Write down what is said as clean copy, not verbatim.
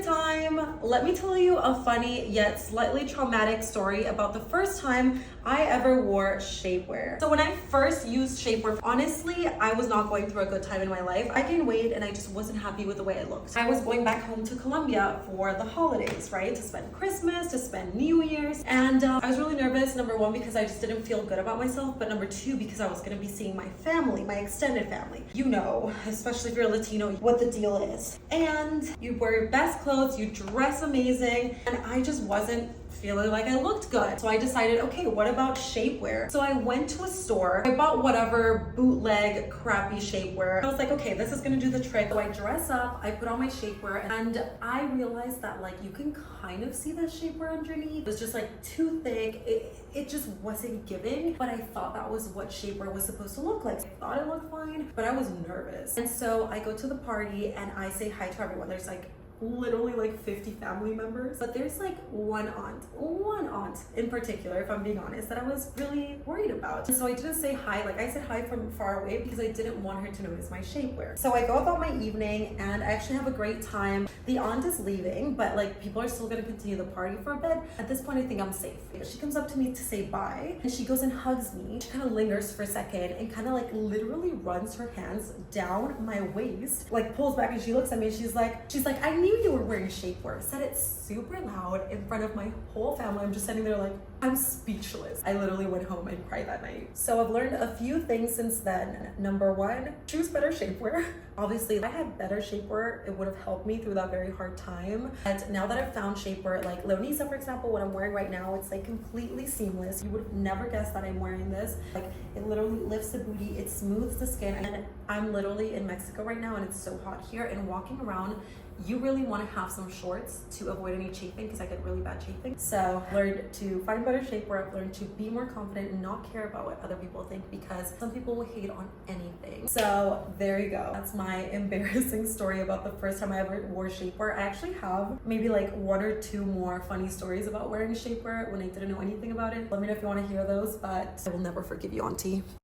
story time. Let me tell you a funny yet slightly traumatic story about the first time I ever wore shapewear. So when I first used shapewear, honestly, I was not going through a good time in my life. I gained weight and I just wasn't happy with the way I looked. I was going back home to Colombia for the holidays, right? To spend Christmas, to spend New Year's. And I was really nervous, number one, because I just didn't feel good about myself. But number two, because I was gonna be seeing my family, my extended family. You know, especially if you're Latino, what the deal is. And you wear your best clothes, you dress amazing. And I just wasn't feeling like I looked good. So I decided, okay, what about shapewear? So I went to a store, I bought whatever bootleg crappy shapewear. I was like, okay, this is gonna do the trick. So I dress up, I put on my shapewear, and I realized that like you can kind of see the shapewear underneath. It was just like too thick. It just wasn't giving, but I thought that was what shapewear was supposed to look like. I thought it looked fine, but I was nervous. And so I go to the party and I say hi to everyone. There's like literally like 50 family members, but there's like one aunt in particular, if I'm being honest, that I was really worried about. And so I didn't say hi. Like I said hi from far away because I didn't want her to notice my shapewear. So I go about my evening and I actually have a great time. The aunt is leaving, but like people are still gonna continue the party for a bit. At this point, I think I'm safe. She comes up to me to say bye and she goes and hugs me. She kind of lingers for a second and kind of like literally runs her hands down my waist, like pulls back, and she looks at me and she's like, I knew you were wearing shapewear. Said it super loud in front of my whole family. I'm just sitting there like, I'm speechless. I literally went home and cried that night. So I've learned a few things since then. Number one, choose better shapewear. Obviously, if I had better shapewear, it would have helped me through that very hard time. And now that I've found shapewear, like Leonisa, for example, what I'm wearing right now, it's like completely seamless. You would have never guessed that I'm wearing this. Like it literally lifts the booty, it smooths the skin. And I'm literally in Mexico right now and it's so hot here, and walking around, you really want to have some shorts to avoid any chafing because I get really bad chafing. So I've learned to find better shapewear. I've learned to be more confident and not care about what other people think, because some people will hate on anything. So there you go. That's my embarrassing story about the first time I ever wore shapewear. I actually have maybe like one or two more funny stories about wearing shapewear when I didn't know anything about it. Let me know if you want to hear those, but I will never forgive you, auntie.